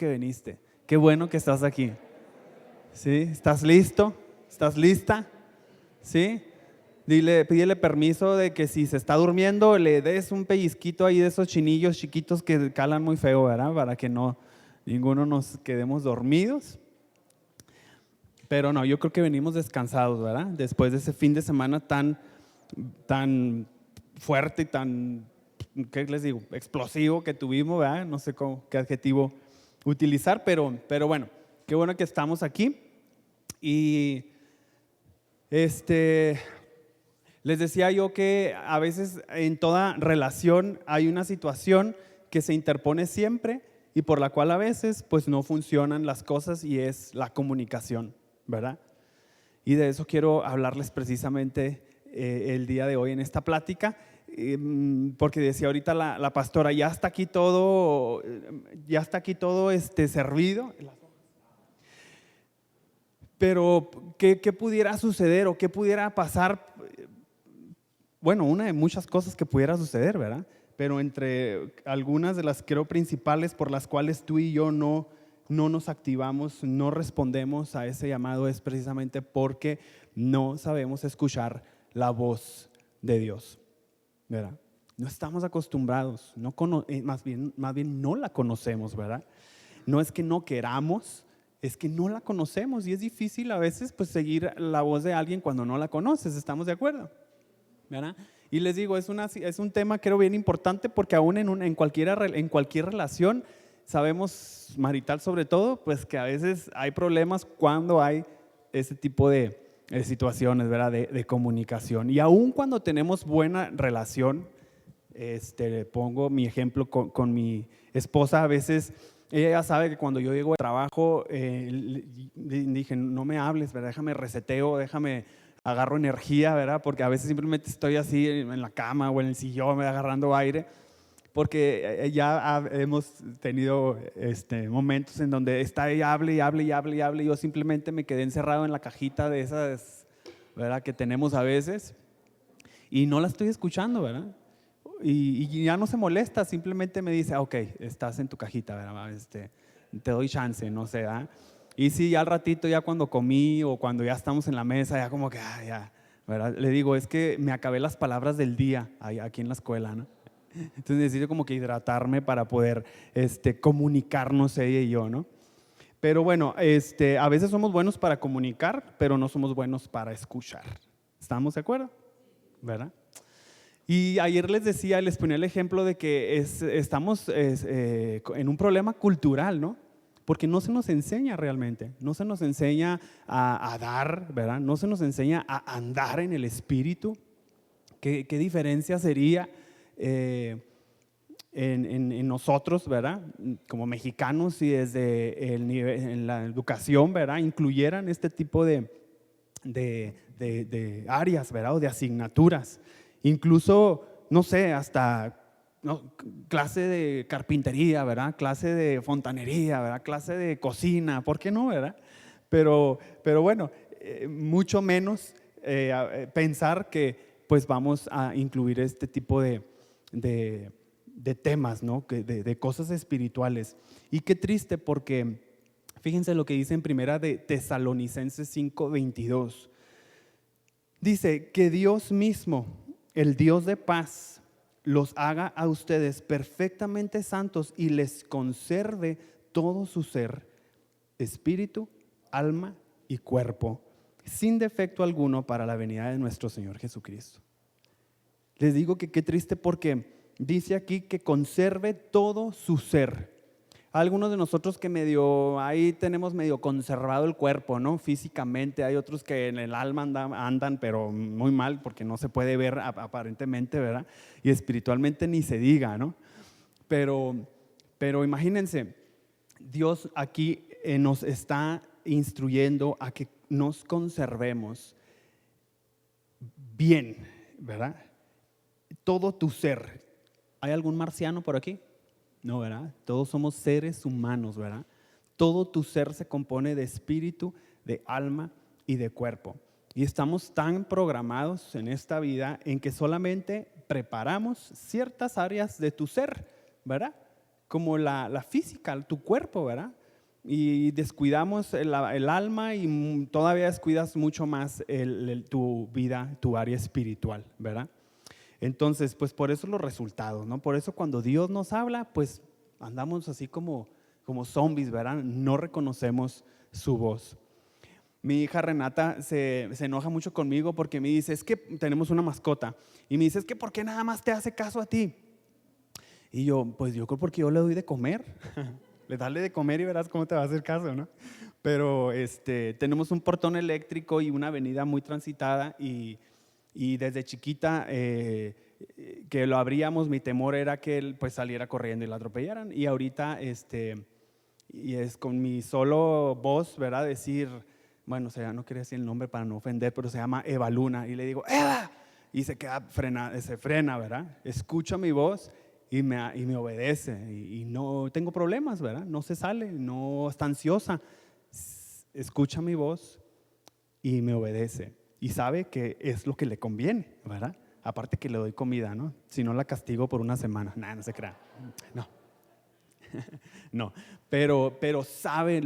que viniste. Qué bueno que estás aquí. ¿Sí? ¿Estás listo? ¿Estás lista? ¿Sí? Pídele permiso de que si se está durmiendo le des un pellizquito ahí de esos chinillos chiquitos que calan muy feo, ¿verdad? Para que no ninguno nos quedemos dormidos. Pero no, yo creo que venimos descansados, ¿verdad? Después de ese fin de semana tan fuerte y tan, ¿qué les digo? Explosivo que tuvimos, ¿verdad? No sé qué adjetivo utilizar, pero bueno, qué bueno que estamos aquí. Y les decía yo que a veces en toda relación hay una situación que se interpone siempre y por la cual a veces pues no funcionan las cosas, y es la comunicación, ¿verdad? Y de eso quiero hablarles precisamente el día de hoy en esta plática, porque decía ahorita la pastora, ya está aquí todo servido. Pero ¿qué pudiera suceder o qué pudiera pasar? Bueno, una de muchas cosas que pudiera suceder, ¿verdad? Pero entre algunas de las creo principales por las cuales tú y yo no nos activamos, no respondemos a ese llamado, es precisamente porque no sabemos escuchar la voz de Dios, ¿verdad? No estamos acostumbrados, más bien no la conocemos, ¿verdad? No es que no queramos, es que no la conocemos, y es difícil a veces pues seguir la voz de alguien cuando no la conoces. ¿Estamos de acuerdo? ¿Verdad? Y les digo, es un tema creo bien importante, porque aún en cualquier relación, sabemos, marital sobre todo, pues que a veces hay problemas cuando hay ese tipo de situaciones, ¿verdad? De comunicación. Y aún cuando tenemos buena relación, pongo mi ejemplo con mi esposa. A veces ella ya sabe que cuando yo llego de trabajo, dije, no me hables, ¿verdad? Déjame reseteo, déjame agarro energía, ¿verdad? Porque a veces simplemente estoy así en la cama o en el sillón agarrando aire, porque ya hemos tenido momentos en donde está ella, hable y hable y hable y hable, y yo simplemente me quedé encerrado en la cajita de esas, ¿verdad? Que tenemos a veces, y no la estoy escuchando, ¿verdad? Y ya no se molesta, simplemente me dice, ok, estás en tu cajita, ¿verdad? Te doy chance, no sé, ¿verdad? Y sí, ya al ratito, ya cuando comí o cuando ya estamos en la mesa, ya como que, ya, ¿verdad? Le digo, es que me acabé las palabras del día aquí en la escuela, ¿no? Entonces necesito como que hidratarme para poder comunicarnos ella y yo, ¿no? Pero bueno, a veces somos buenos para comunicar, pero no somos buenos para escuchar. ¿Estamos de acuerdo? ¿Verdad? Y ayer les ponía el ejemplo de que estamos en un problema cultural, ¿no? Porque no se nos enseña realmente, no se nos enseña a dar, ¿verdad? No se nos enseña a andar en el Espíritu. ¿Qué diferencia sería en nosotros, ¿verdad? Como mexicanos, si desde el nivel, en la educación, ¿verdad? Incluyeran este tipo de áreas, ¿verdad? O de asignaturas. Incluso, no sé, hasta clase de carpintería, ¿verdad? Clase de fontanería, ¿verdad? Clase de cocina, ¿por qué no, verdad? Pero bueno, mucho menos pensar que pues vamos a incluir este tipo de temas, ¿no? De cosas espirituales. Y qué triste, porque fíjense lo que dice en primera de Tesalonicenses 5:22. Dice que Dios mismo, el Dios de paz, los haga a ustedes perfectamente santos y les conserve todo su ser, espíritu, alma y cuerpo, sin defecto alguno, para la venida de nuestro Señor Jesucristo. Les digo que qué triste, porque dice aquí que conserve todo su ser. Algunos de nosotros que ahí tenemos medio conservado el cuerpo, ¿no? Físicamente. Hay otros que en el alma andan pero muy mal, porque no se puede ver aparentemente, ¿verdad? Y espiritualmente ni se diga, ¿no? Pero imagínense, Dios aquí nos está instruyendo a que nos conservemos bien, ¿verdad? Todo tu ser. ¿Hay algún marciano por aquí? No, ¿verdad? Todos somos seres humanos, ¿verdad? Todo tu ser se compone de espíritu, de alma y de cuerpo. Y estamos tan programados en esta vida en que solamente preparamos ciertas áreas de tu ser, ¿verdad? como la física, tu cuerpo, ¿verdad? Y descuidamos el alma y todavía descuidas mucho más tu vida, tu área espiritual, ¿verdad? Entonces, pues por eso los resultados, ¿no? Por eso cuando Dios nos habla, pues andamos así como zombies, ¿verdad? No reconocemos su voz. Mi hija Renata se enoja mucho conmigo porque me dice, es que tenemos una mascota, y me dice, es que ¿por qué nada más te hace caso a ti? Y yo, pues yo creo porque yo le doy de comer. Le dale de comer y verás cómo te va a hacer caso, ¿no? Pero tenemos un portón eléctrico y una avenida muy transitada y desde chiquita que lo abríamos, mi temor era que él pues saliera corriendo y la atropellaran. Y ahorita y es con mi solo voz, ¿verdad? Decir, bueno, o sea, no quería decir el nombre para no ofender, pero se llama Eva Luna. Y le digo, ¡Eva! Y se frena, ¿verdad? Escucha mi voz y me obedece. Y no tengo problemas, ¿verdad? No se sale, no está ansiosa. Escucha mi voz y me obedece. Y sabe que es lo que le conviene, ¿verdad? Aparte que le doy comida, ¿no? Si no la castigo por una semana. Nada, no se crea. No. No, pero sabe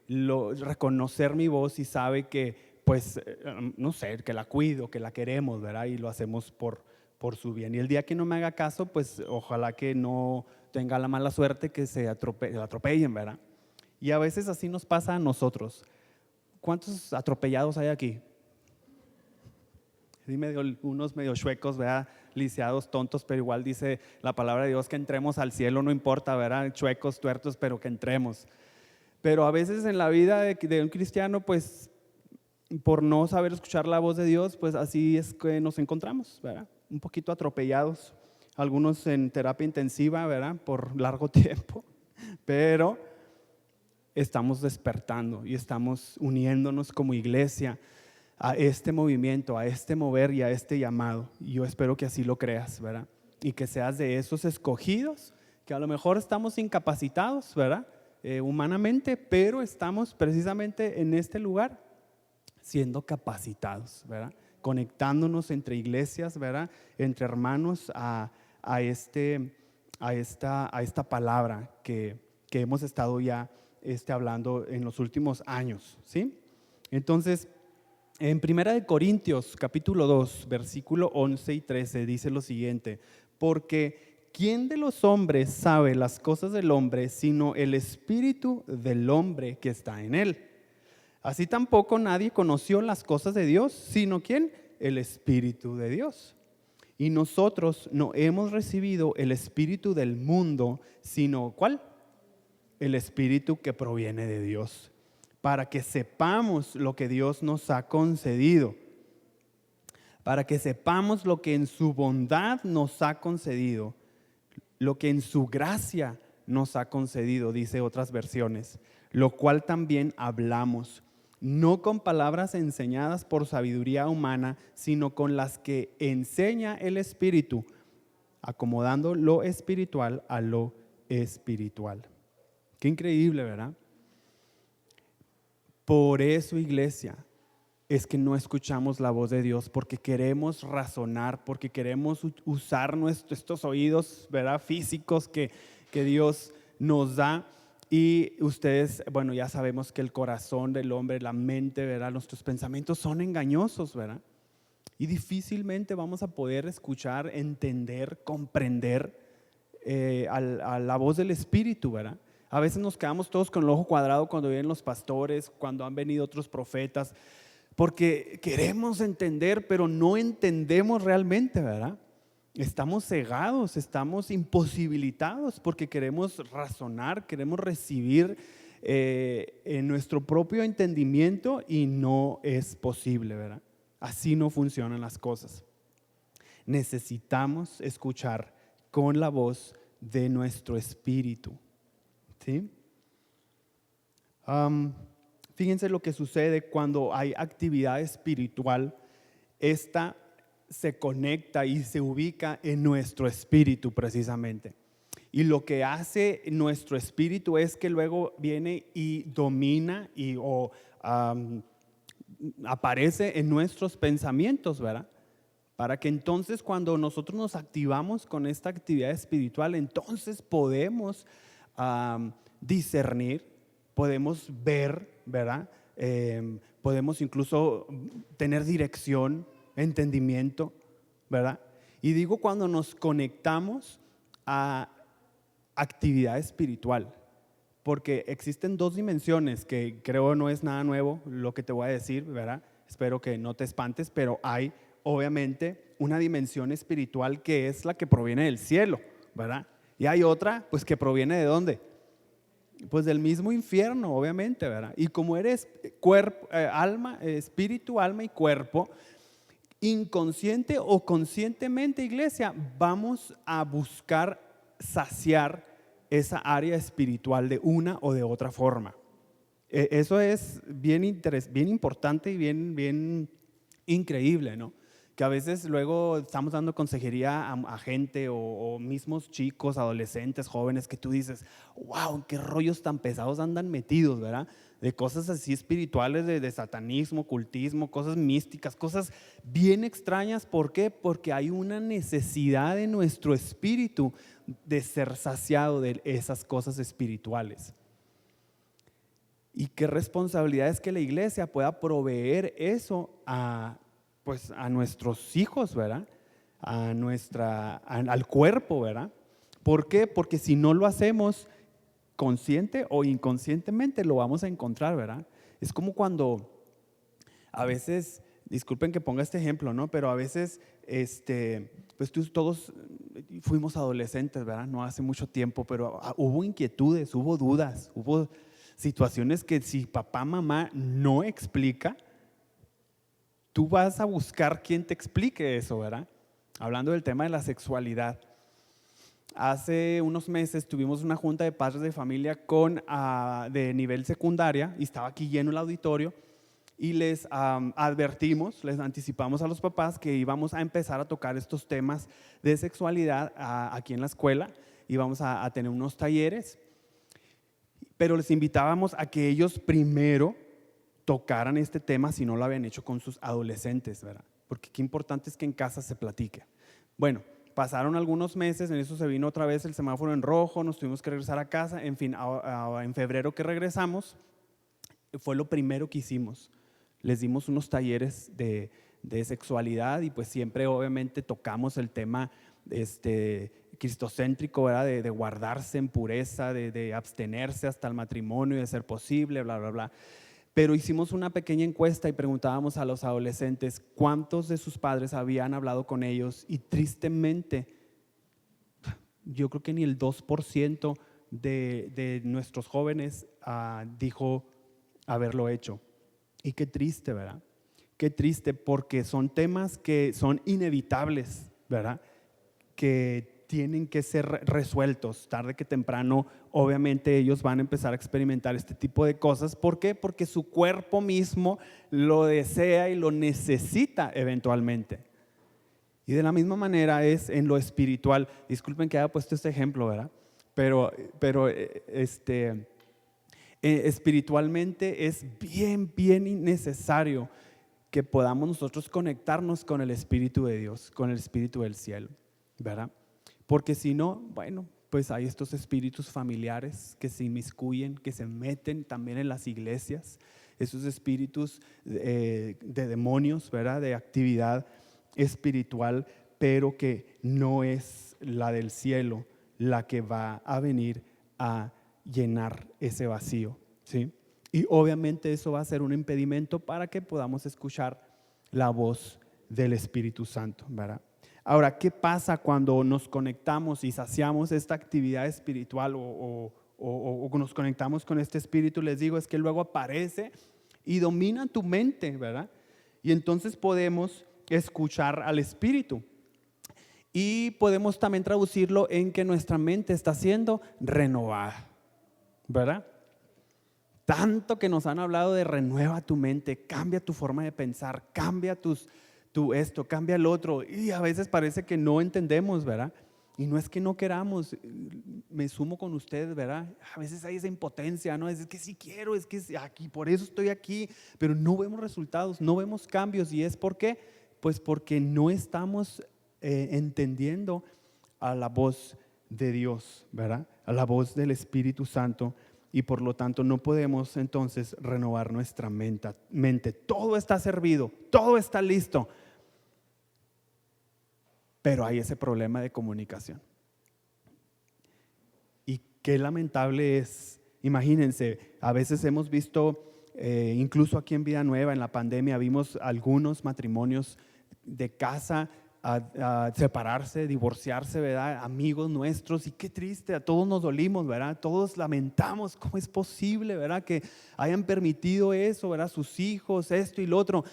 reconocer mi voz y sabe que, pues, no sé, que la cuido, que la queremos, ¿verdad? Y lo hacemos por su bien. Y el día que no me haga caso, pues, ojalá que no tenga la mala suerte que la atropellen, ¿verdad? Y a veces así nos pasa a nosotros. ¿Cuántos atropellados hay aquí? Sí, unos medio chuecos, ¿verdad? Lisiados, tontos, pero igual dice la palabra de Dios que entremos al cielo, no importa, ¿verdad? Chuecos, tuertos, pero que entremos. Pero a veces en la vida de un cristiano, pues por no saber escuchar la voz de Dios, pues así es que nos encontramos, ¿verdad? Un poquito atropellados, algunos en terapia intensiva, ¿verdad? Por largo tiempo, pero estamos despertando y estamos uniéndonos como iglesia a este movimiento, a este mover y a este llamado. Y yo espero que así lo creas, ¿verdad? Y que seas de esos escogidos, que a lo mejor estamos incapacitados, ¿verdad? Humanamente, pero estamos precisamente en este lugar siendo capacitados, ¿verdad? Conectándonos entre iglesias, ¿verdad? Entre hermanos a esta palabra que hemos estado ya hablando en los últimos años, ¿sí? Entonces, en 1 Corintios capítulo 2, versículo 11 y 13 dice lo siguiente: porque ¿quién de los hombres sabe las cosas del hombre sino el espíritu del hombre que está en él? Así tampoco nadie conoció las cosas de Dios, sino ¿quién? El espíritu de Dios. Y nosotros no hemos recibido el espíritu del mundo, sino ¿cuál? El espíritu que proviene de Dios, para que sepamos lo que Dios nos ha concedido, para que sepamos lo que en su bondad nos ha concedido, lo que en su gracia nos ha concedido, dice otras versiones, lo cual también hablamos, no con palabras enseñadas por sabiduría humana, sino con las que enseña el Espíritu, acomodando lo espiritual a lo espiritual. Qué increíble, ¿verdad? Por eso, iglesia, es que no escuchamos la voz de Dios, porque queremos razonar, porque queremos usar estos oídos, ¿verdad? Físicos que Dios nos da. Y ustedes, bueno, ya sabemos que el corazón del hombre, la mente, ¿verdad? Nuestros pensamientos son engañosos, ¿verdad? Y difícilmente vamos a poder escuchar, entender, comprender a la voz del Espíritu, ¿verdad? A veces nos quedamos todos con el ojo cuadrado cuando vienen los pastores, cuando han venido otros profetas, porque queremos entender, pero no entendemos realmente, ¿verdad? Estamos cegados, estamos imposibilitados porque queremos razonar, queremos recibir en nuestro propio entendimiento y no es posible, ¿verdad? Así no funcionan las cosas. Necesitamos escuchar con la voz de nuestro espíritu, ¿sí? Fíjense lo que sucede cuando hay actividad espiritual. Esta se conecta y se ubica en nuestro espíritu precisamente. Y lo que hace nuestro espíritu es que luego viene y domina aparece en nuestros pensamientos, ¿verdad? para que entonces cuando nosotros nos activamos con esta actividad espiritual, entonces podemos discernir, podemos ver, ¿verdad? Podemos incluso tener dirección, entendimiento, ¿verdad? Y digo cuando nos conectamos a actividad espiritual, porque existen dos dimensiones que creo no es nada nuevo lo que te voy a decir, ¿verdad? Espero que no te espantes, pero hay obviamente una dimensión espiritual que es la que proviene del cielo, ¿verdad? Y hay otra, pues que proviene ¿de dónde? Pues del mismo infierno, obviamente, ¿verdad? Y como eres cuerpo, alma, espíritu, alma y cuerpo, inconsciente o conscientemente, iglesia, vamos a buscar saciar esa área espiritual de una o de otra forma. Eso es bien importante y bien increíble, ¿no? Que a veces luego estamos dando consejería a gente o mismos chicos, adolescentes, jóvenes, que tú dices, wow, qué rollos tan pesados andan metidos, ¿verdad? De cosas así espirituales, de satanismo, ocultismo, cosas místicas, cosas bien extrañas. ¿Por qué? Porque hay una necesidad de nuestro espíritu de ser saciado de esas cosas espirituales. Y qué responsabilidad es que la iglesia pueda proveer eso pues a nuestros hijos, ¿verdad? Al cuerpo, ¿verdad? ¿Por qué? Porque si no lo hacemos consciente o inconscientemente lo vamos a encontrar, ¿verdad? Es como cuando a veces, disculpen que ponga este ejemplo, ¿no? Pero a veces, pues todos fuimos adolescentes, ¿verdad? No hace mucho tiempo, pero hubo inquietudes, hubo dudas, hubo situaciones que si papá, mamá no explica, tú vas a buscar quien te explique eso, ¿verdad? Hablando del tema de la sexualidad. Hace unos meses tuvimos una junta de padres de familia de nivel secundaria y estaba aquí lleno el auditorio y les advertimos, les anticipamos a los papás que íbamos a empezar a tocar estos temas de sexualidad aquí en la escuela. Íbamos a tener unos talleres, pero les invitábamos a que ellos primero tocaran este tema si no lo habían hecho con sus adolescentes, ¿verdad? Porque qué importante es que en casa se platique. Bueno, pasaron algunos meses, en eso se vino otra vez el semáforo en rojo, nos tuvimos que regresar a casa, en fin, en febrero que regresamos, fue lo primero que hicimos. Les dimos unos talleres de sexualidad y pues siempre obviamente tocamos el tema cristocéntrico, ¿verdad? De guardarse en pureza, de abstenerse hasta el matrimonio, de ser posible, bla, bla, bla. Pero hicimos una pequeña encuesta y preguntábamos a los adolescentes cuántos de sus padres habían hablado con ellos y tristemente yo creo que ni el 2% de nuestros jóvenes dijo haberlo hecho. Y qué triste, ¿verdad? Qué triste, porque son temas que son inevitables, ¿verdad? Que tienen que ser resueltos tarde que temprano. Obviamente ellos van a empezar a experimentar este tipo de cosas. ¿Por qué? Porque su cuerpo mismo lo desea y lo necesita eventualmente. Y de la misma manera es en lo espiritual. Disculpen que haya puesto este ejemplo, ¿verdad? Pero espiritualmente es bien necesario que podamos nosotros conectarnos con el Espíritu de Dios, con el Espíritu del cielo, ¿verdad? Porque si no, bueno, pues hay estos espíritus familiares que se inmiscuyen, que se meten también en las iglesias, esos espíritus de demonios, ¿verdad? De actividad espiritual, pero que no es la del cielo la que va a venir a llenar ese vacío, ¿sí? Y obviamente eso va a ser un impedimento para que podamos escuchar la voz del Espíritu Santo, ¿verdad? Ahora, ¿qué pasa cuando nos conectamos y saciamos esta actividad espiritual o nos conectamos con este espíritu? Les digo, es que luego aparece y domina tu mente, ¿verdad? Y entonces podemos escuchar al Espíritu. Y podemos también traducirlo en que nuestra mente está siendo renovada, ¿verdad? Tanto que nos han hablado de renueva tu mente, cambia tu forma de pensar, cambia cambia el otro. Y a veces parece que no entendemos, ¿verdad? Y no es que no queramos, me sumo con ustedes, ¿verdad? A veces hay esa impotencia, ¿no? Es que sí quiero, es que aquí, por eso estoy aquí, pero no vemos resultados, no vemos cambios. ¿Y es por qué? Pues porque no estamos entendiendo a la voz de Dios, ¿verdad? A la voz del Espíritu Santo, y por lo tanto no podemos entonces renovar nuestra mente. Todo está servido, todo está listo, pero hay ese problema de comunicación. Y qué lamentable es, imagínense, a veces hemos visto, incluso aquí en Vida Nueva, en la pandemia, vimos algunos matrimonios de casa a separarse, divorciarse, ¿verdad? Amigos nuestros, y qué triste, a todos nos dolimos, ¿verdad? Todos lamentamos cómo es posible, ¿verdad? Que hayan permitido eso, ¿verdad? Sus hijos, esto y lo otro.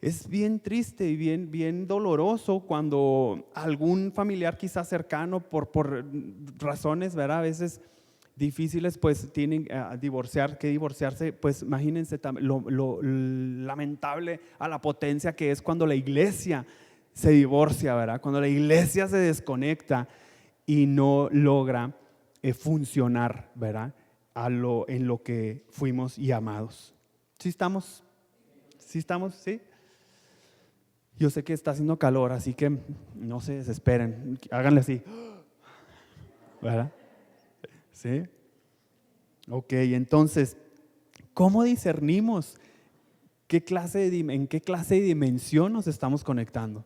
Es bien triste y bien doloroso cuando algún familiar quizás cercano por razones, ¿verdad? A veces difíciles, pues tienen que divorciarse. Pues imagínense lo lamentable a la potencia que es cuando la iglesia se divorcia, ¿verdad? Cuando la iglesia se desconecta y no logra funcionar, ¿verdad? En lo que fuimos llamados. ¿Sí estamos? ¿Sí estamos? ¿Sí? Yo sé que está haciendo calor, así que no se desesperen, háganle así, ¿verdad? ¿Sí? Ok, entonces, ¿cómo discernimos en qué clase de dimensión nos estamos conectando?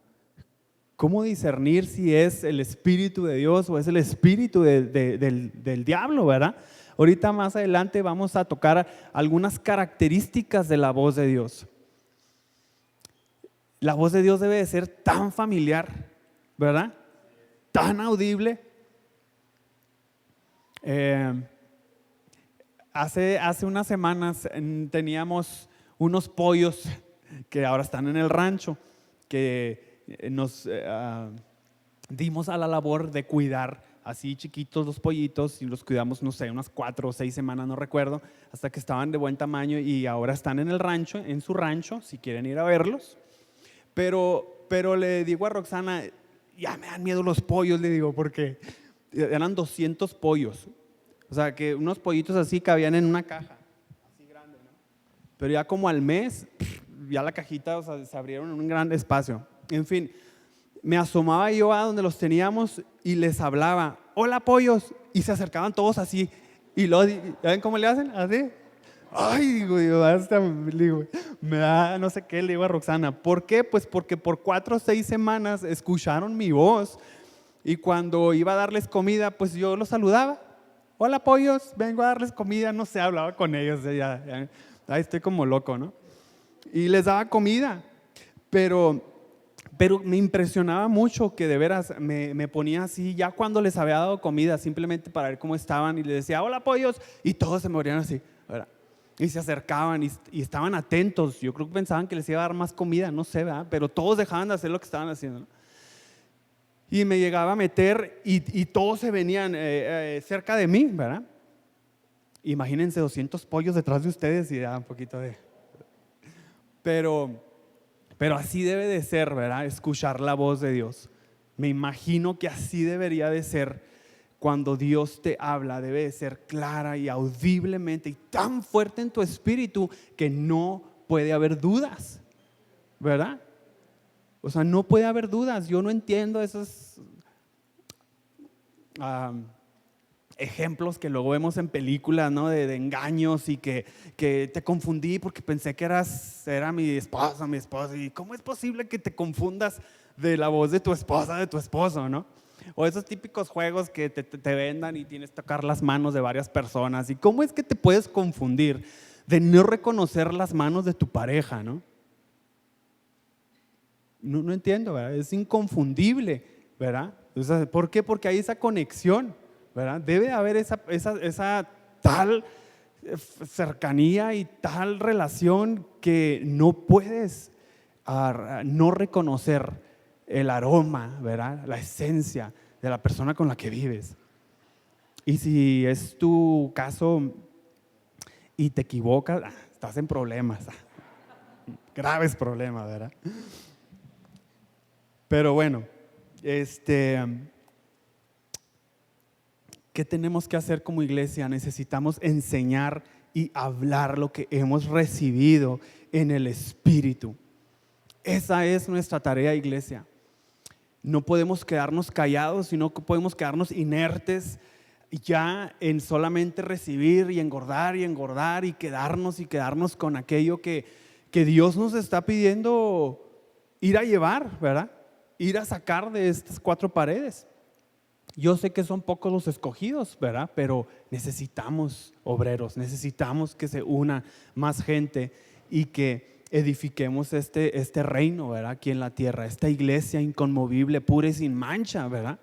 ¿Cómo discernir si es el Espíritu de Dios o es el espíritu del diablo, ¿verdad? Ahorita más adelante vamos a tocar algunas características de la voz de Dios. La voz de Dios debe de ser tan familiar, ¿verdad? Tan audible. Hace unas semanas teníamos unos pollos que ahora están en el rancho, que nos dimos a la labor de cuidar así chiquitos los pollitos, y los cuidamos, no sé, unas 4 o 6 semanas, no recuerdo, hasta que estaban de buen tamaño, y ahora están en el rancho, en su rancho, si quieren ir a verlos. Pero le digo a Roxana, ya me dan miedo los pollos, le digo, porque eran 200 pollos. O sea, que unos pollitos así cabían en una caja, así grande, ¿no? Pero ya como al mes, ya la cajita, o sea, se abrieron en un gran espacio. En fin, me asomaba yo a donde los teníamos y les hablaba, hola pollos, y se acercaban todos así. Y luego, ¿ven cómo le hacen? Así. Ay, digo yo, hasta digo, me da no sé qué, le digo a Roxana. ¿Por qué? Pues porque por 4 o 6 semanas escucharon mi voz, y cuando iba a darles comida, pues yo los saludaba. Hola pollos, vengo a darles comida, no sé, hablaba con ellos, ahí estoy como loco, ¿no? Y les daba comida, pero me impresionaba mucho que de veras me ponía así, ya cuando les había dado comida, simplemente para ver cómo estaban, y les decía, hola pollos, y todos se morían así, ¿verdad? Y se acercaban y estaban atentos. Yo creo que pensaban que les iba a dar más comida, no sé, ¿verdad? Pero todos dejaban de hacer lo que estaban haciendo, ¿no? Y me llegaba a meter y todos se venían cerca de mí, ¿verdad? Imagínense 200 pollos detrás de ustedes y da un poquito de... Pero así debe de ser, ¿verdad? Escuchar la voz de Dios. Me imagino que así debería de ser. Cuando Dios te habla, debe de ser clara y audiblemente y tan fuerte en tu espíritu que no puede haber dudas, ¿verdad? O sea, no puede haber dudas. Yo no entiendo esos ejemplos que luego vemos en películas, ¿no? De engaños, y que te confundí porque pensé que era mi esposa, y ¿cómo es posible que te confundas de la voz de tu esposa, de tu esposo, ¿no? O esos típicos juegos que te vendan y tienes que tocar las manos de varias personas. ¿Y cómo es que te puedes confundir de no reconocer las manos de tu pareja, ¿no? No entiendo, ¿verdad? Es inconfundible, ¿verdad? O sea, ¿por qué? Porque hay esa conexión, ¿verdad? Debe haber esa tal cercanía y tal relación que no puedes no reconocer el aroma, ¿verdad? La esencia de la persona con la que vives. Y si es tu caso y te equivocas, estás en problemas, graves problemas, ¿verdad? Pero bueno, ¿qué tenemos que hacer como iglesia? Necesitamos enseñar y hablar lo que hemos recibido en el Espíritu. Esa es nuestra tarea, iglesia. No podemos quedarnos callados y no podemos quedarnos inertes ya en solamente recibir y engordar y quedarnos con aquello que Dios nos está pidiendo ir a llevar, ¿verdad? Ir a sacar de estas cuatro paredes. Yo sé que son pocos los escogidos, ¿verdad? Pero necesitamos obreros, necesitamos que se una más gente y que edifiquemos este reino, ¿verdad? Aquí en la tierra, esta iglesia inconmovible, pura y sin mancha, ¿verdad?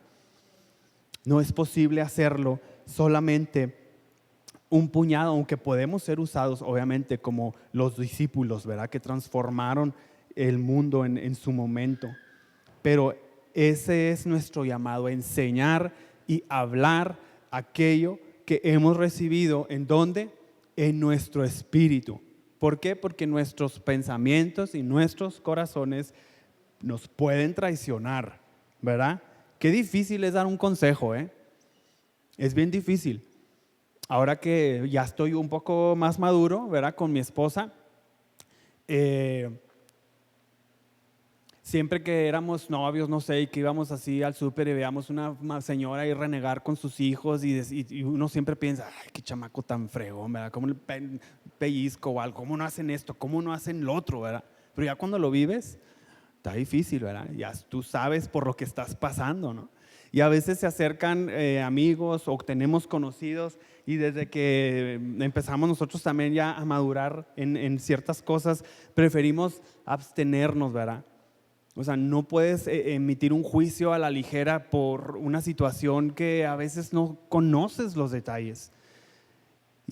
No es posible hacerlo solamente un puñado, aunque podemos ser usados obviamente como los discípulos, ¿verdad? Que transformaron el mundo en su momento. Pero ese es nuestro llamado, enseñar y hablar aquello que hemos recibido. ¿En dónde? En nuestro espíritu. ¿Por qué? Porque nuestros pensamientos y nuestros corazones nos pueden traicionar, ¿verdad? Qué difícil es dar un consejo, ¿eh? Es bien difícil. Ahora que ya estoy un poco más maduro, ¿verdad? Con mi esposa, siempre que éramos novios, no sé, y que íbamos así al súper y veíamos una señora ahí renegar con sus hijos y uno siempre piensa, ay, qué chamaco tan fregón, ¿verdad? ¿Cómo le pellizco o algo? ¿Cómo no hacen esto? ¿Cómo no hacen lo otro, verdad? Pero ya cuando lo vives, está difícil, ¿verdad? Ya tú sabes por lo que estás pasando, ¿no? Y a veces se acercan amigos o tenemos conocidos y desde que empezamos nosotros también ya a madurar en ciertas cosas, preferimos abstenernos, ¿verdad? O sea, no puedes emitir un juicio a la ligera por una situación que a veces no conoces los detalles.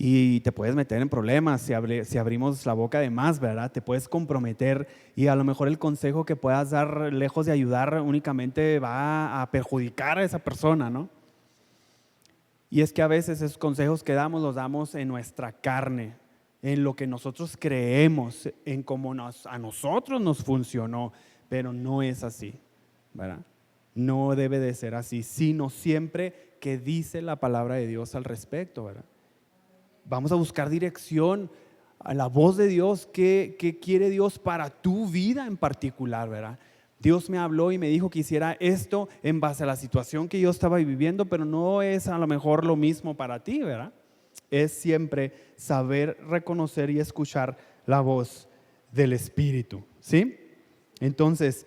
Y te puedes meter en problemas si abrimos la boca de más, ¿verdad? Te puedes comprometer y a lo mejor el consejo que puedas dar, lejos de ayudar, únicamente va a perjudicar a esa persona, ¿no? Y es que a veces esos consejos que damos los damos en nuestra carne, en lo que nosotros creemos, en cómo a nosotros nos funcionó, pero no es así, ¿verdad? No debe de ser así, sino siempre que dice la palabra de Dios al respecto, ¿verdad? Vamos a buscar dirección a la voz de Dios. ¿Qué quiere Dios para tu vida en particular, verdad? Dios me habló y me dijo que hiciera esto en base a la situación que yo estaba viviendo, pero no es a lo mejor lo mismo para ti, ¿verdad? Es siempre saber reconocer y escuchar la voz del Espíritu, ¿sí? Entonces,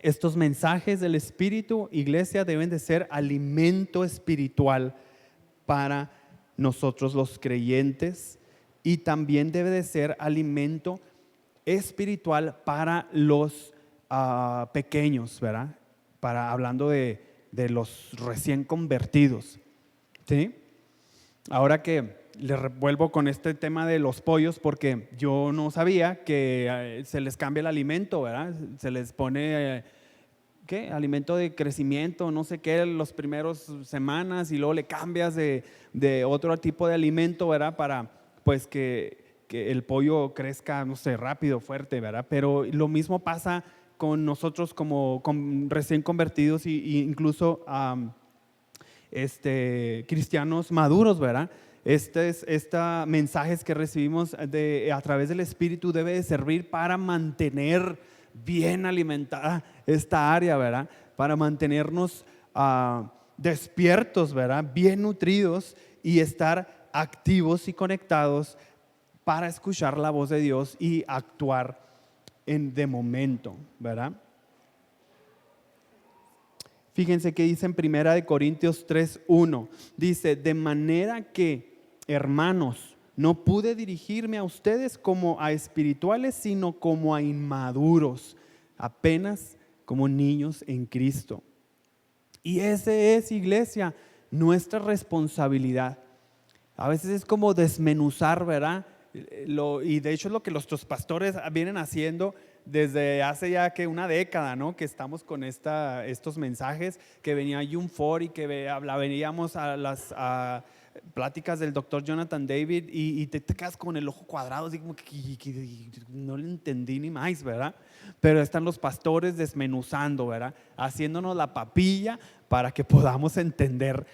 estos mensajes del Espíritu, iglesia, deben de ser alimento espiritual para nosotros los creyentes y también debe de ser alimento espiritual para los pequeños, ¿verdad? Hablando de los recién convertidos, ¿sí? Ahora que les vuelvo con este tema de los pollos, porque yo no sabía que se les cambia el alimento, ¿verdad? Se les pone ¿qué? Alimento de crecimiento, no sé qué, los primeros semanas y luego le cambias de otro tipo de alimento, ¿verdad? Para pues que el pollo crezca, no sé, rápido, fuerte, ¿verdad? Pero lo mismo pasa con nosotros como recién convertidos y incluso cristianos maduros, ¿verdad? Mensajes que recibimos a través del Espíritu debe de servir para mantener bien alimentada esta área, ¿verdad? Para mantenernos despiertos, ¿verdad? Bien nutridos y estar activos y conectados para escuchar la voz de Dios y actuar de momento, ¿verdad? Fíjense que dice en 1 Corintios 3:1, dice, de manera que, hermanos, no pude dirigirme a ustedes como a espirituales, sino como a inmaduros, apenas como niños en Cristo. Y ese es, iglesia, nuestra responsabilidad. A veces es como desmenuzar, ¿verdad? Y de hecho es lo que nuestros pastores vienen haciendo desde hace ya que una década, ¿no? Que estamos con estos mensajes, que venía June Ford y que veníamos a las pláticas del doctor Jonathan David y te quedas con el ojo cuadrado, así como que no le entendí ni más, ¿verdad? Pero están los pastores desmenuzando, ¿verdad? Haciéndonos la papilla para que podamos entender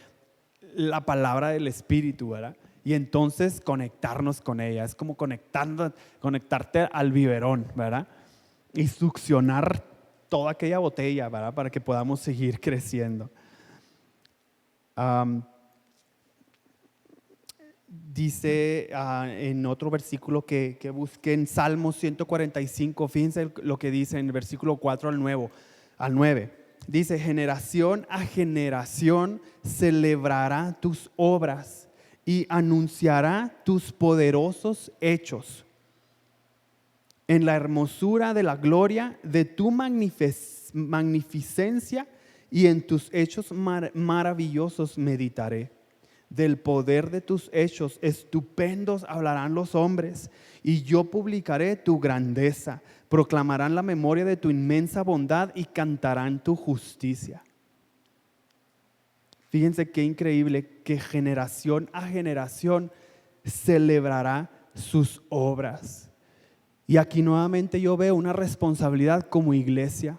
la palabra del Espíritu, ¿verdad? Y entonces conectarnos con ella, es como conectarte al biberón, ¿verdad? y succionar toda aquella botella, ¿verdad? Para que podamos seguir creciendo. Dice en otro versículo que busqué en Salmos 145, fíjense lo que dice en el versículo 4 al 9. Dice: generación a generación celebrará tus obras y anunciará tus poderosos hechos. En la hermosura de la gloria de tu magnificencia y en tus hechos maravillosos meditaré. Del poder de tus hechos estupendos hablarán los hombres, y yo publicaré tu grandeza. Proclamarán la memoria de tu inmensa bondad y cantarán tu justicia. Fíjense qué increíble que generación a generación celebrará sus obras. Y aquí nuevamente yo veo una responsabilidad como iglesia,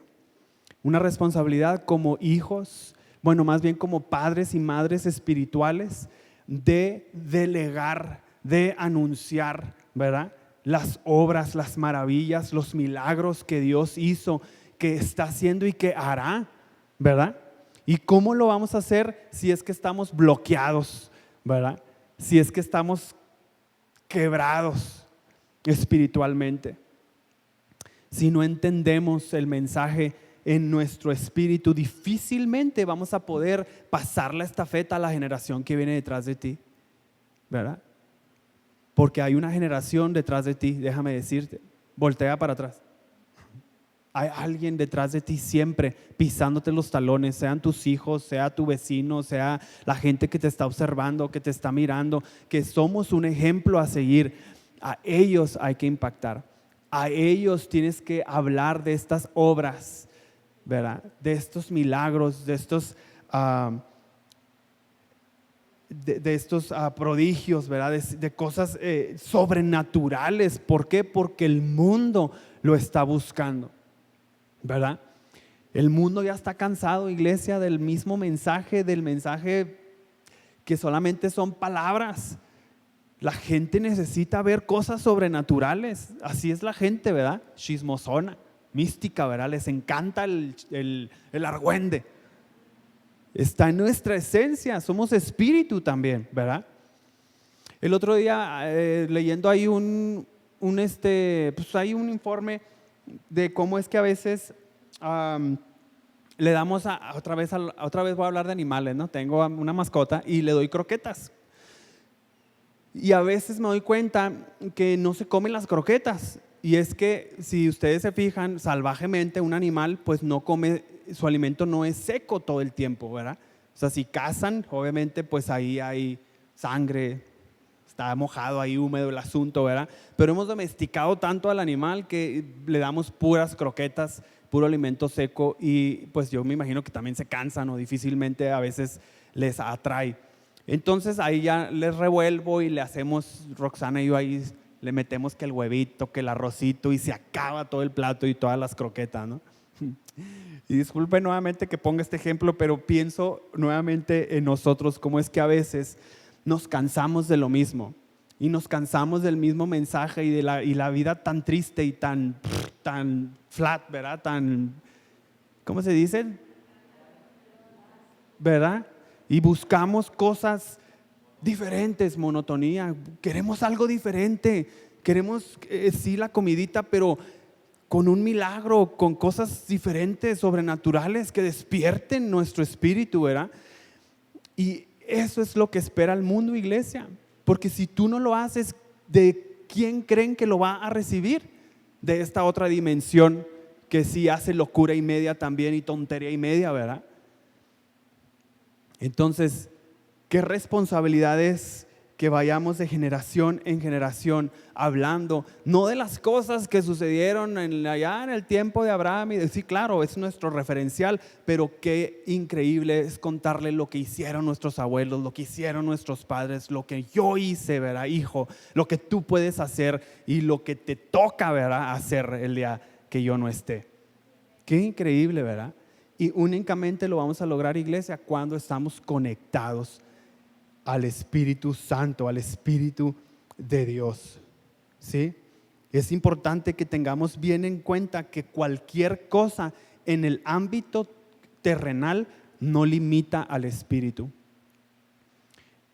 una responsabilidad como hijos, bueno, más bien como padres y madres espirituales, de delegar, de anunciar, ¿verdad? Las obras, las maravillas, los milagros que Dios hizo, que está haciendo y que hará, ¿verdad? ¿Y cómo lo vamos a hacer si es que estamos bloqueados, ¿verdad? Si es que estamos quebrados espiritualmente. Si no entendemos el mensaje en nuestro espíritu, difícilmente vamos a poder pasar la estafeta a la generación que viene detrás de ti, ¿verdad? Porque hay una generación detrás de ti, déjame decirte, voltea para atrás. Hay alguien detrás de ti siempre pisándote los talones, sean tus hijos, sea tu vecino, sea la gente que te está observando, que te está mirando, que somos un ejemplo a seguir. A ellos hay que impactar, a ellos tienes que hablar de estas obras, ¿verdad? De estos milagros, de estos prodigios, ¿verdad? De cosas sobrenaturales. ¿Por qué? Porque el mundo lo está buscando, ¿verdad? El mundo ya está cansado, iglesia, del mismo mensaje, del mensaje que solamente son palabras. La gente necesita ver cosas sobrenaturales. Así es la gente, ¿verdad? Chismosona, mística, ¿verdad? Les encanta el argüende. Está en nuestra esencia, somos espíritu también, ¿verdad? El otro día leyendo ahí pues hay un informe de cómo es que a veces le damos otra vez voy a hablar de animales, ¿no? Tengo una mascota y le doy croquetas. Y a veces me doy cuenta que no se comen las croquetas. Y es que si ustedes se fijan, salvajemente un animal pues no come, su alimento no es seco todo el tiempo, ¿verdad? O sea, si cazan, obviamente pues ahí hay sangre, está mojado ahí, húmedo el asunto, ¿verdad? Pero hemos domesticado tanto al animal que le damos puras croquetas, puro alimento seco, y pues yo me imagino que también se cansan o difícilmente a veces les atrae. Entonces ahí ya les revuelvo y le hacemos, Roxana y yo ahí le metemos que el huevito, que el arrocito, y se acaba todo el plato y todas las croquetas, ¿no? Y disculpe nuevamente que ponga este ejemplo, pero pienso nuevamente en nosotros, cómo es que a veces nos cansamos de lo mismo y nos cansamos del mismo mensaje y la vida tan triste y tan flat, ¿verdad? ¿Cómo se dice? ¿Verdad? Y buscamos cosas diferentes, monotonía, queremos algo diferente, queremos sí la comidita, pero con un milagro, con cosas diferentes, sobrenaturales que despierten nuestro espíritu, ¿verdad? Y eso es lo que espera el mundo, iglesia, porque si tú no lo haces, ¿de quién creen que lo va a recibir? De esta otra dimensión que sí hace locura y media también y tontería y media, ¿verdad? Entonces, ¿qué responsabilidad es que vayamos de generación en generación hablando, no de las cosas que sucedieron allá en el tiempo de Abraham? Y sí, claro, es nuestro referencial, pero qué increíble es contarle lo que hicieron nuestros abuelos, lo que hicieron nuestros padres, lo que yo hice, ¿verdad, hijo? Lo que tú puedes hacer y lo que te toca, ¿verdad?, hacer el día que yo no esté. Qué increíble, ¿verdad? Y únicamente lo vamos a lograr, iglesia, cuando estamos conectados al Espíritu Santo, al Espíritu de Dios, ¿sí? Es importante que tengamos bien en cuenta que cualquier cosa en el ámbito terrenal no limita al espíritu.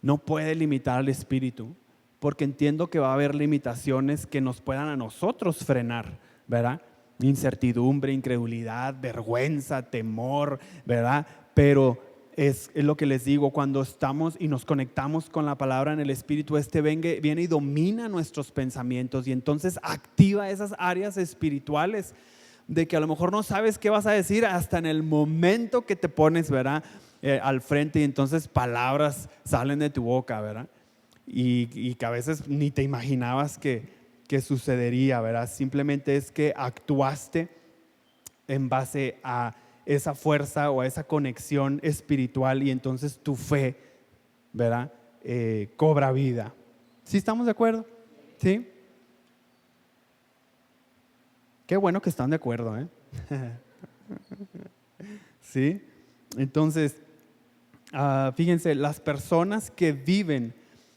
No puede limitar al espíritu, porque entiendo que va a haber limitaciones que nos puedan a nosotros frenar, ¿verdad? Incertidumbre, incredulidad, vergüenza, temor, ¿verdad? Pero es lo que les digo, cuando estamos y nos conectamos con la palabra en el espíritu, viene y domina nuestros pensamientos y entonces activa esas áreas espirituales de que a lo mejor no sabes qué vas a decir hasta en el momento que te pones, ¿verdad? Al frente, y entonces palabras salen de tu boca, ¿verdad? Y que a veces ni te imaginabas que sucedería, ¿verdad? Simplemente es que actuaste en base a esa fuerza o a esa conexión espiritual y entonces tu fe, ¿verdad? Cobra vida. ¿Sí estamos de acuerdo? ¿Sí? Qué bueno que están de acuerdo, ¿eh? ¿Sí? Entonces, fíjense, las personas que viven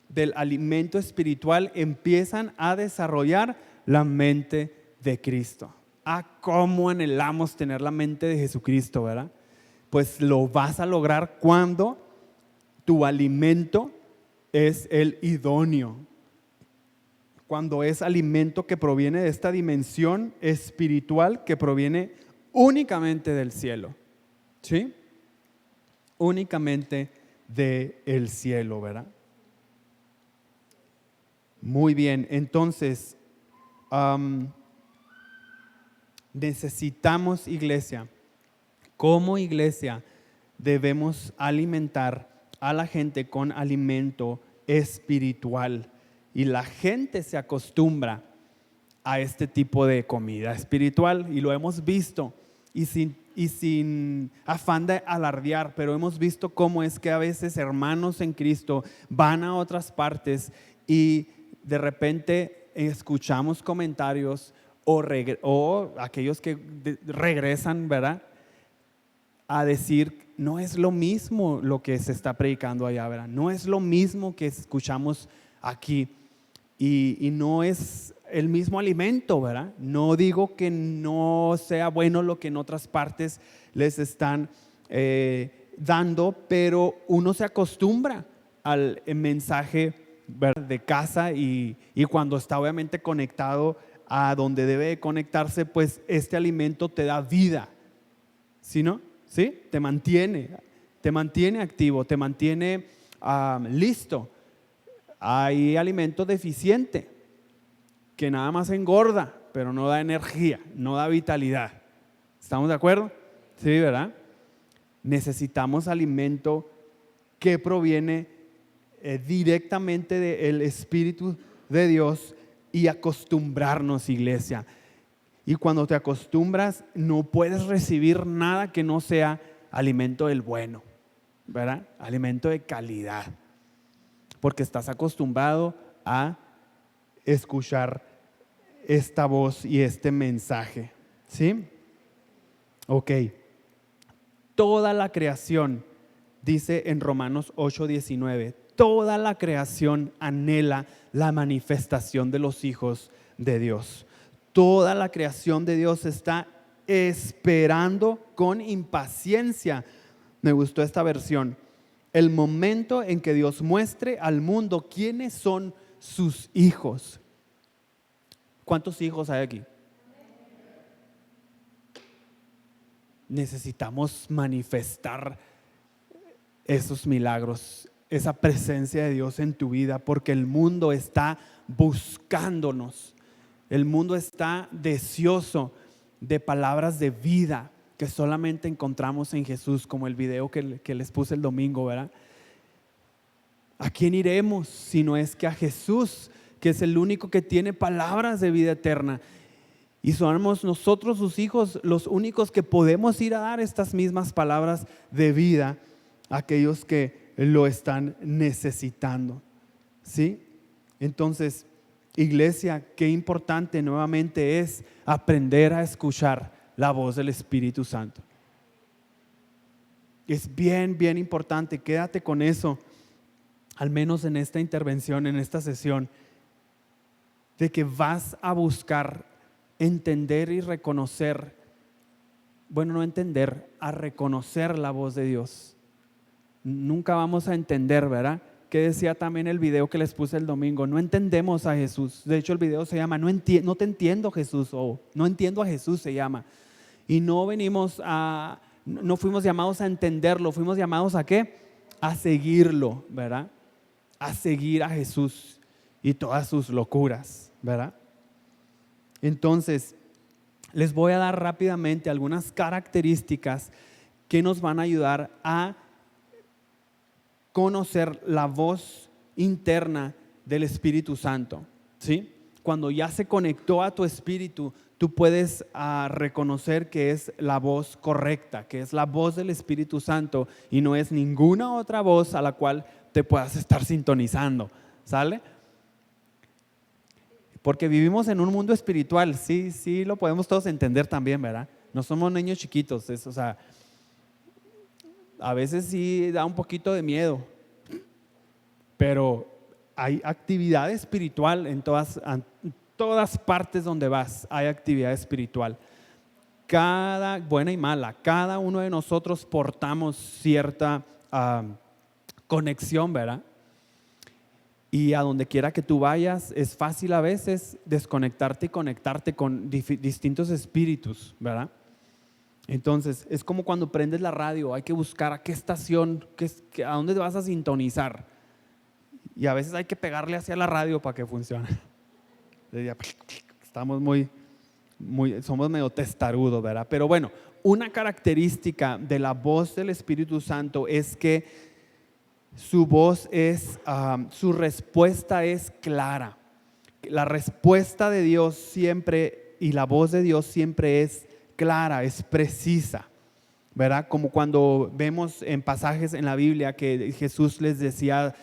del alimento espiritual empiezan a desarrollar la mente de Cristo. ¿Cómo anhelamos tener la mente de Jesucristo, verdad? Pues lo vas a lograr cuando tu alimento es el idóneo, cuando es alimento que proviene de esta dimensión espiritual que proviene únicamente del cielo, ¿sí? Únicamente del cielo, ¿verdad? Muy bien, entonces necesitamos, iglesia, como iglesia debemos alimentar a la gente con alimento espiritual y la gente se acostumbra a este tipo de comida espiritual y lo hemos visto y sin afán de alardear, pero hemos visto cómo es que a veces hermanos en Cristo van a otras partes y de repente escuchamos comentarios o aquellos que regresan, ¿verdad? A decir, no es lo mismo lo que se está predicando allá, ¿verdad? No es lo mismo que escuchamos aquí y no es el mismo alimento, ¿verdad? No digo que no sea bueno lo que en otras partes les están dando, pero uno se acostumbra al mensaje, ¿verdad?, de casa y cuando está obviamente conectado a donde debe de conectarse, pues este alimento te da vida, ¿sí no? ¿Sí? Te mantiene activo, te mantiene listo. Hay alimento deficiente que nada más engorda, pero no da energía, no da vitalidad. ¿Estamos de acuerdo? Sí, ¿verdad? Necesitamos alimento que proviene directamente del Espíritu de Dios y acostumbrarnos, iglesia. Y cuando te acostumbras, no puedes recibir nada que no sea alimento del bueno, ¿verdad? Alimento de calidad, porque estás acostumbrado a escuchar esta voz y este mensaje, ¿sí? Ok. Toda la creación, dice en Romanos 8:19, toda la creación anhela la manifestación de los hijos de Dios. Toda la creación de Dios está esperando con impaciencia. Me gustó esta versión. El momento en que Dios muestre al mundo quiénes son sus hijos. ¿Cuántos hijos hay aquí? Necesitamos manifestar esos milagros, esa presencia de Dios en tu vida, porque el mundo está buscándonos. El mundo está deseoso de palabras de vida que solamente encontramos en Jesús, como el video que les puse el domingo, ¿verdad? ¿A quién iremos si no es que a Jesús, que es el único que tiene palabras de vida eterna? Y somos nosotros, sus hijos, los únicos que podemos ir a dar estas mismas palabras de vida a aquellos que lo están necesitando, ¿sí? Entonces, iglesia, qué importante nuevamente es aprender a escuchar la voz del Espíritu Santo. Es bien, bien importante. Quédate con eso, al menos en esta intervención, en esta sesión. de que vas a buscar entender y reconocer, bueno, no entender, a reconocer la voz de Dios. Nunca vamos a entender, ¿verdad? Que decía también el video que les puse el domingo, no entendemos a Jesús. De hecho el video se llama No te entiendo, Jesús, o No entiendo a Jesús se llama. Y no fuimos llamados a entenderlo, fuimos llamados ¿a qué? A seguirlo, ¿verdad? A seguir a Jesús y todas sus locuras, ¿verdad? Entonces, les voy a dar rápidamente algunas características que nos van a ayudar a conocer la voz interna del Espíritu Santo, ¿sí? Cuando ya se conectó a tu espíritu, tú puedes reconocer que es la voz correcta, que es la voz del Espíritu Santo y no es ninguna otra voz a la cual te puedas estar sintonizando, ¿sale? Porque vivimos en un mundo espiritual, sí lo podemos todos entender también, ¿verdad? No somos niños chiquitos, o sea, a veces sí da un poquito de miedo, pero hay actividad espiritual en todas partes donde vas, hay actividad espiritual. Buena y mala, cada uno de nosotros portamos cierta conexión, ¿verdad? Y a donde quiera que tú vayas, es fácil a veces desconectarte y conectarte con distintos espíritus, ¿verdad? Entonces, es como cuando prendes la radio, hay que buscar a qué estación, a dónde te vas a sintonizar. Y a veces hay que pegarle hacia la radio para que funcione. Estamos somos medio testarudos, ¿verdad? Pero bueno, una característica de la voz del Espíritu Santo es que su voz su respuesta es clara. La respuesta de Dios siempre y la voz de Dios siempre es clara, es precisa, ¿verdad? Como cuando vemos en pasajes en la Biblia que Jesús les decía,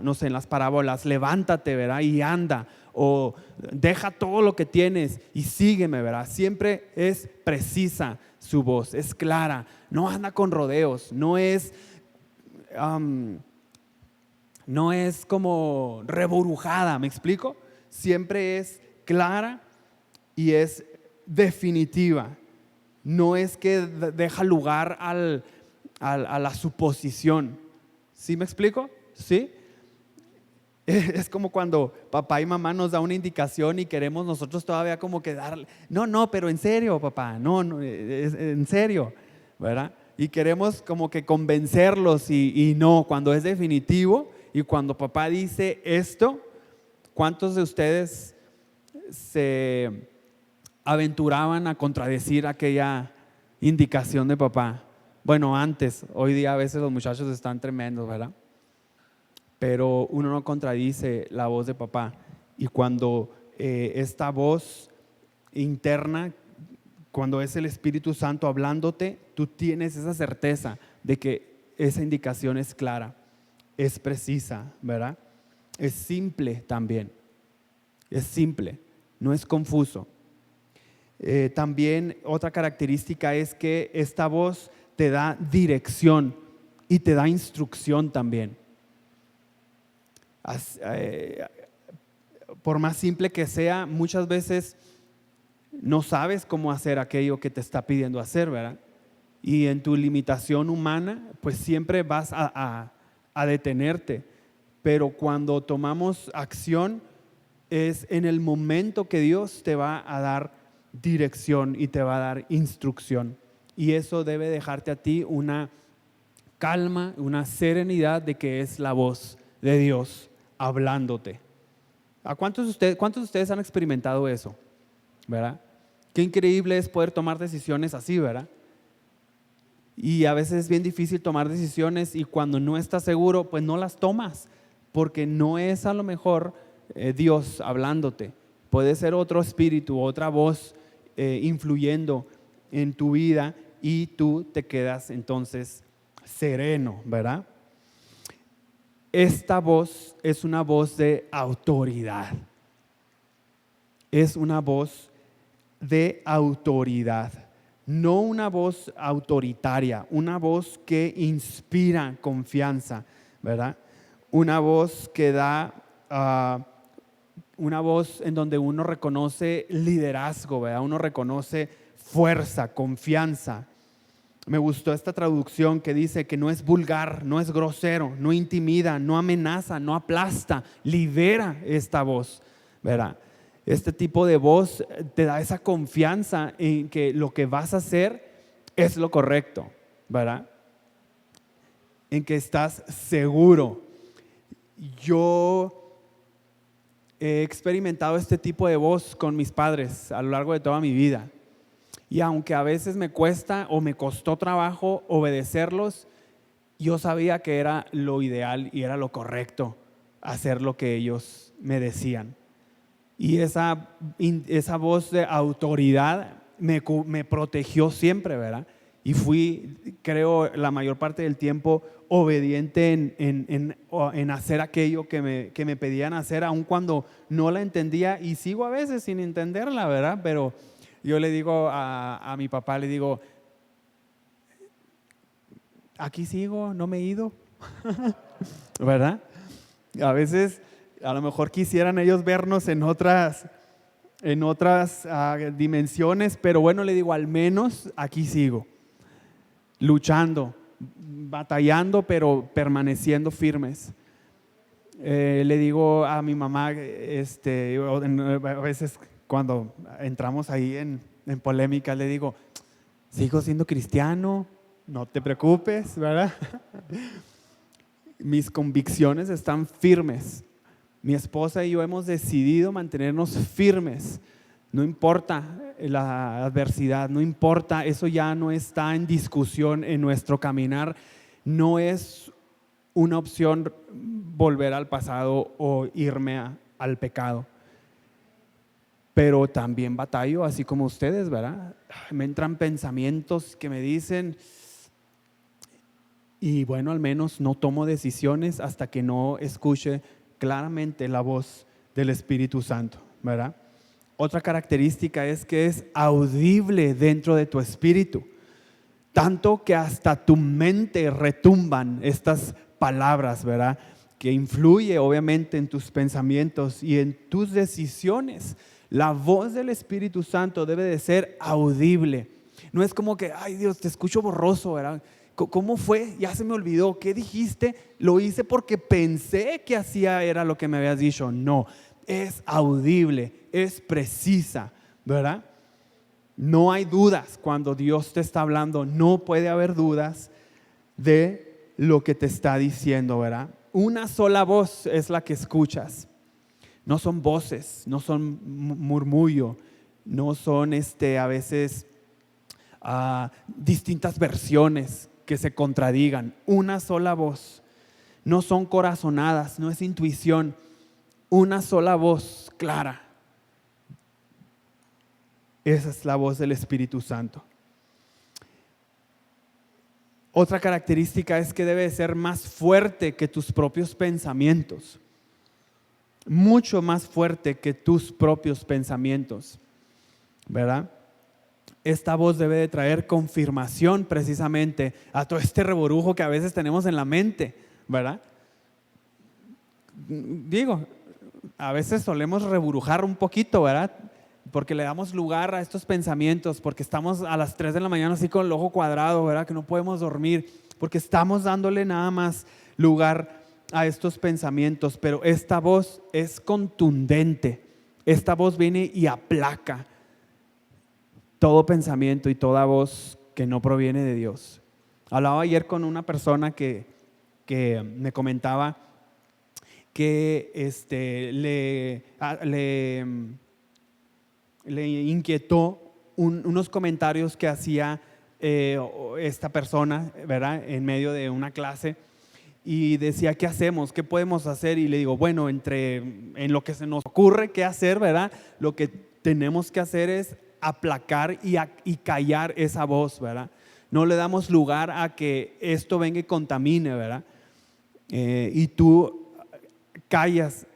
no sé, en las parábolas, levántate, ¿verdad? Y anda, o deja todo lo que tienes y sígueme, ¿verdad? Siempre es precisa su voz, es clara, no anda con rodeos, no es como reburujada, ¿me explico? Siempre es clara y es definitiva. No es que deja lugar a la suposición. ¿Sí me explico? ¿Sí? Es como cuando papá y mamá nos da una indicación y queremos nosotros todavía como que darle, no, pero en serio, papá, no, es en serio, ¿verdad? Y queremos como que convencerlos y no, cuando es definitivo y cuando papá dice esto, ¿cuántos de ustedes se aventuraban a contradecir aquella indicación de papá? Bueno, antes, hoy día a veces los muchachos están tremendos, ¿verdad? Pero uno no contradice la voz de papá. Y cuando esta voz interna, cuando es el Espíritu Santo hablándote, tú tienes esa certeza de que esa indicación es clara, es precisa, ¿verdad? Es simple también, es simple, no es confuso. También otra característica es que esta voz te da dirección y te da instrucción también. Por más simple que sea, muchas veces no sabes cómo hacer aquello que te está pidiendo hacer, ¿verdad? Y en tu limitación humana, pues siempre vas a detenerte. Pero cuando tomamos acción, es en el momento que Dios te va a dar dirección y te va a dar instrucción. Y eso debe dejarte a ti una calma, una serenidad de que es la voz de Dios hablándote. ¿A cuántos de ustedes han experimentado eso? ¿Verdad? Qué increíble es poder tomar decisiones así, ¿verdad? Y a veces es bien difícil tomar decisiones y cuando no estás seguro, pues no las tomas, porque no es a lo mejor Dios hablándote. Puede ser otro espíritu, otra voz influyendo en tu vida y tú te quedas entonces sereno, ¿verdad? Esta voz es una voz de autoridad. Es una voz de autoridad, no una voz autoritaria, una voz que inspira confianza, ¿verdad? Una voz que da una voz en donde uno reconoce liderazgo, ¿verdad? Uno reconoce fuerza, confianza. Me gustó esta traducción que dice que no es vulgar, no es grosero, no intimida, no amenaza, no aplasta, libera esta voz, ¿verdad? Este tipo de voz te da esa confianza en que lo que vas a hacer es lo correcto, ¿verdad? En que estás seguro. Yo he experimentado este tipo de voz con mis padres a lo largo de toda mi vida. Y aunque a veces me cuesta o me costó trabajo obedecerlos, yo sabía que era lo ideal y era lo correcto hacer lo que ellos me decían. Y esa voz de autoridad me protegió siempre, ¿verdad? Y fui, creo, la mayor parte del tiempo obediente en hacer aquello que me pedían hacer, aun cuando no la entendía, y sigo a veces sin entenderla, ¿verdad? Pero yo le digo a mi papá, le digo, aquí sigo, no me he ido, ¿verdad? A veces, a lo mejor quisieran ellos vernos en otras dimensiones, pero bueno, le digo, al menos aquí sigo, luchando, batallando, pero permaneciendo firmes. Le digo a mi mamá, a veces cuando entramos ahí en polémica, le digo, sigo siendo cristiano, no te preocupes, ¿verdad? Mis convicciones están firmes. Mi esposa y yo hemos decidido mantenernos firmes. No importa la adversidad, no importa, eso ya no está en discusión en nuestro caminar. No es una opción volver al pasado o irme al pecado. Pero también batallo, así como ustedes, ¿verdad? Me entran pensamientos que me dicen, y bueno, al menos no tomo decisiones hasta que no escuche claramente la voz del Espíritu Santo, ¿verdad? Otra característica es que es audible dentro de tu espíritu, tanto que hasta tu mente retumban estas palabras, ¿verdad? Que influye obviamente en tus pensamientos y en tus decisiones. La voz del Espíritu Santo debe de ser audible. No es como que, ay Dios, te escucho borroso, ¿verdad? ¿Cómo fue? Ya se me olvidó. ¿Qué dijiste? Lo hice porque pensé que hacía era lo que me habías dicho. No, es audible, es precisa, ¿verdad? No hay dudas cuando Dios te está hablando. No puede haber dudas de lo que te está diciendo, ¿verdad? Una sola voz es la que escuchas. No son voces, no son murmullo, no son a veces distintas versiones que se contradigan. Una sola voz. No son corazonadas, no es intuición. Una sola voz clara. Esa es la voz del Espíritu Santo. Otra característica es que debe ser más fuerte que tus propios pensamientos. Mucho más fuerte que tus propios pensamientos, ¿verdad? Esta voz debe de traer confirmación precisamente a todo este reburujo que a veces tenemos en la mente, ¿verdad? Digo, a veces solemos reburujar un poquito, ¿verdad? Porque le damos lugar a estos pensamientos, porque estamos a las 3 de la mañana así con el ojo cuadrado, ¿verdad? Que no podemos dormir, porque estamos dándole nada más lugar a estos pensamientos. Pero esta voz es contundente. Esta voz viene y aplaca todo pensamiento y toda voz que no proviene de Dios. Hablaba ayer con una persona que me comentaba que le inquietó unos comentarios que hacía esta persona, ¿verdad? En medio de una clase, y decía, ¿qué hacemos? ¿Qué podemos hacer? Y le digo, bueno, en lo que se nos ocurre qué hacer, ¿verdad? Lo que tenemos que hacer es aplacar y callar esa voz, ¿verdad? No le damos lugar a que esto venga y contamine, ¿verdad? Y tú callas,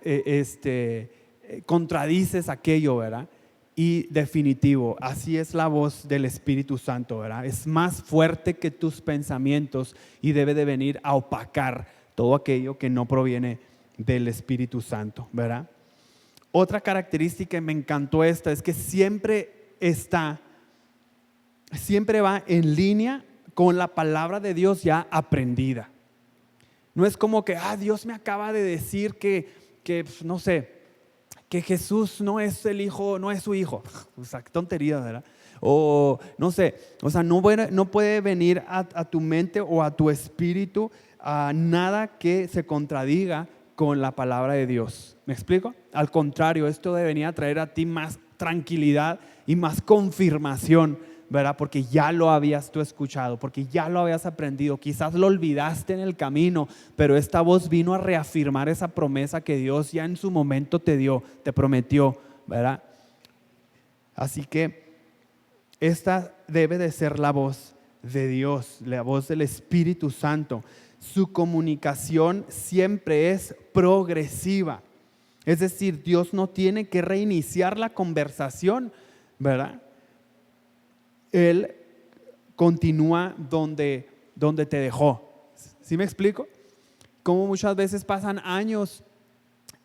contradices aquello, ¿verdad? Y definitivo, así es la voz del Espíritu Santo, ¿verdad? Es más fuerte que tus pensamientos y debe de venir a opacar todo aquello que no proviene del Espíritu Santo, ¿verdad? Otra característica, y me encantó esta, es que siempre va en línea con la palabra de Dios ya aprendida. No es como que, Dios me acaba de decir que no sé, que Jesús no es el hijo, no es su hijo. O sea, qué tontería, ¿verdad? O no sé, o sea, no puede venir a tu mente o a tu espíritu nada que se contradiga con la palabra de Dios. ¿Me explico? Al contrario, esto debería traer a ti más tranquilidad y más confirmación, ¿verdad? Porque ya lo habías tú escuchado, porque ya lo habías aprendido, quizás lo olvidaste en el camino, pero esta voz vino a reafirmar esa promesa que Dios ya en su momento te dio, te prometió, ¿verdad? Así que esta debe de ser la voz de Dios, la voz del Espíritu Santo. Su comunicación siempre es progresiva. Es decir, Dios no tiene que reiniciar la conversación, ¿verdad? Él continúa donde te dejó. ¿Sí me explico? Como muchas veces pasan años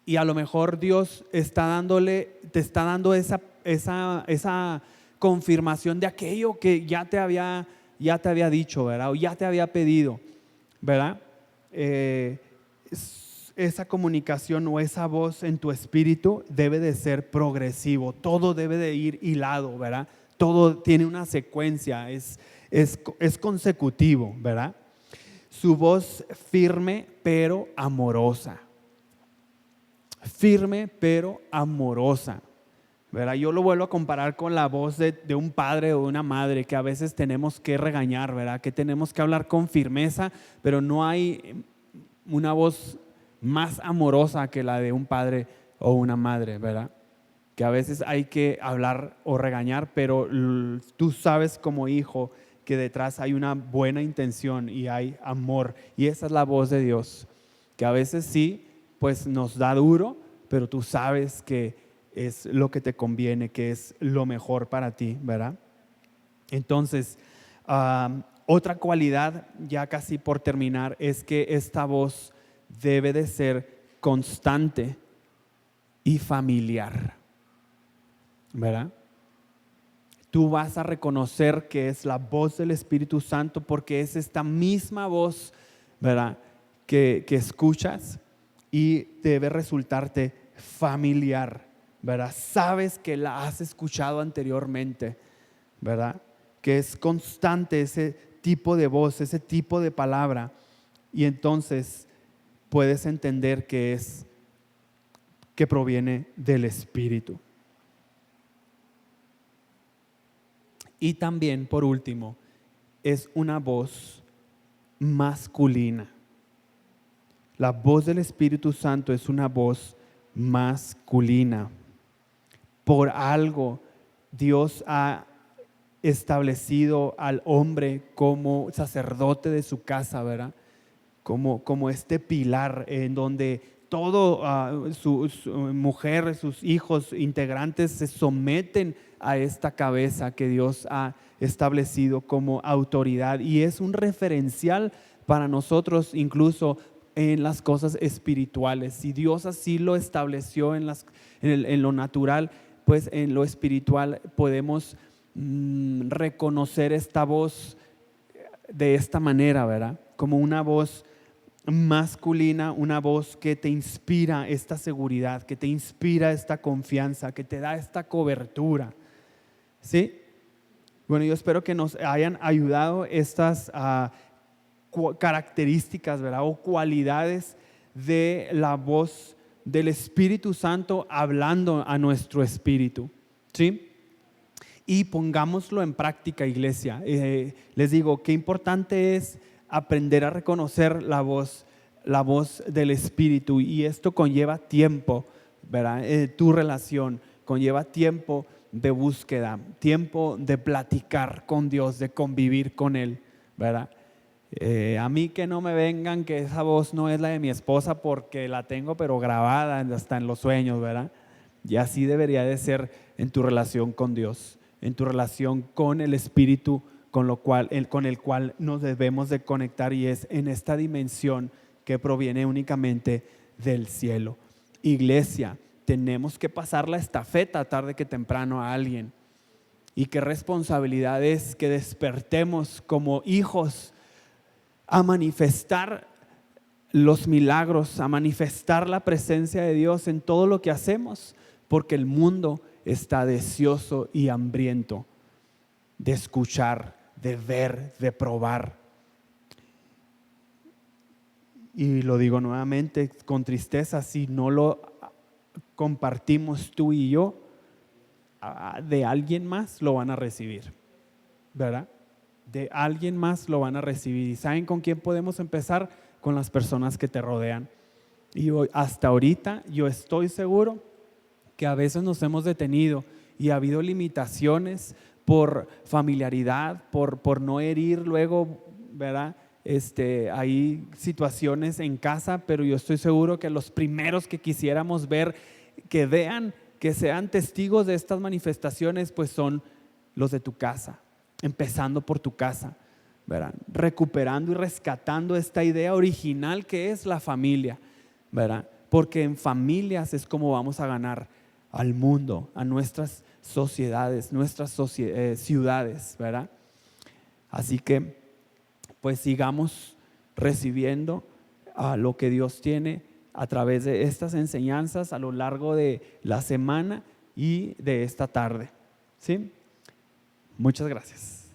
y a lo mejor Dios te está dando esa confirmación de aquello que ya te había dicho, ¿verdad? O ya te había pedido, ¿verdad? Esa comunicación o esa voz en tu espíritu debe de ser progresivo. Todo debe de ir hilado, ¿verdad? Todo tiene una secuencia, es consecutivo, ¿verdad? Su voz firme pero amorosa. Firme pero amorosa, ¿verdad? Yo lo vuelvo a comparar con la voz de un padre o de una madre que a veces tenemos que regañar, ¿verdad? Que tenemos que hablar con firmeza, pero no hay una voz más amorosa que la de un padre o una madre, ¿verdad? Que a veces hay que hablar o regañar, pero tú sabes como hijo que detrás hay una buena intención y hay amor, y esa es la voz de Dios, que a veces sí, pues nos da duro, pero tú sabes que es lo que te conviene, que es lo mejor para ti, ¿verdad? Entonces, otra cualidad, ya casi por terminar, es que esta voz debe de ser constante y familiar, ¿verdad? Tú vas a reconocer que es la voz del Espíritu Santo porque es esta misma voz, ¿verdad?, que escuchas y debe resultarte familiar, ¿verdad? Sabes que la has escuchado anteriormente, ¿verdad? Que es constante ese tipo de voz, ese tipo de palabra, y entonces puedes entender que proviene del Espíritu. Y también, por último, es una voz masculina. La voz del Espíritu Santo es una voz masculina. Por algo, Dios ha establecido al hombre como sacerdote de su casa, ¿verdad? Como este pilar en donde todo su mujer, sus hijos integrantes se someten a esta cabeza que Dios ha establecido como autoridad, y es un referencial para nosotros incluso en las cosas espirituales. Si Dios así lo estableció en lo natural, pues en lo espiritual podemos reconocer esta voz de esta manera, ¿verdad? Como una voz masculina, una voz que te inspira esta seguridad, que te inspira esta confianza, que te da esta cobertura, ¿sí? Bueno, yo espero que nos hayan ayudado estas características, ¿verdad?, o cualidades de la voz del Espíritu Santo hablando a nuestro espíritu, ¿sí? Y pongámoslo en práctica, iglesia. Les digo, qué importante es aprender a reconocer la voz del Espíritu, y esto conlleva tiempo, ¿verdad? Tu relación conlleva tiempo de búsqueda, tiempo de platicar con Dios, de convivir con Él, ¿verdad? A mí que no me vengan que esa voz no es la de mi esposa, porque la tengo pero grabada hasta en los sueños, ¿verdad? Y así debería de ser en tu relación con Dios, en tu relación con el Espíritu, con el cual nos debemos de conectar, y es en esta dimensión que proviene únicamente del cielo. Iglesia, tenemos que pasar la estafeta tarde que temprano a alguien. Y qué responsabilidad es que despertemos como hijos a manifestar los milagros, a manifestar la presencia de Dios en todo lo que hacemos, porque el mundo está deseoso y hambriento de escuchar, de ver, de probar. Y lo digo nuevamente con tristeza, si no lo compartimos tú y yo, de alguien más lo van a recibir, ¿verdad? De alguien más lo van a recibir. ¿Y saben con quién podemos empezar? Con las personas que te rodean. Y hasta ahorita yo estoy seguro que a veces nos hemos detenido y ha habido limitaciones por familiaridad, por no herir luego, ¿verdad? Hay situaciones en casa, pero yo estoy seguro que los primeros que quisiéramos ver, que vean, que sean testigos de estas manifestaciones, pues son los de tu casa, empezando por tu casa, ¿verdad? Recuperando y rescatando esta idea original que es la familia, ¿verdad? Porque en familias es como vamos a ganar al mundo, a nuestras sociedades, nuestras ciudades, ¿verdad? Así que pues sigamos recibiendo lo que Dios tiene a través de estas enseñanzas a lo largo de la semana y de esta tarde, ¿sí? Muchas gracias.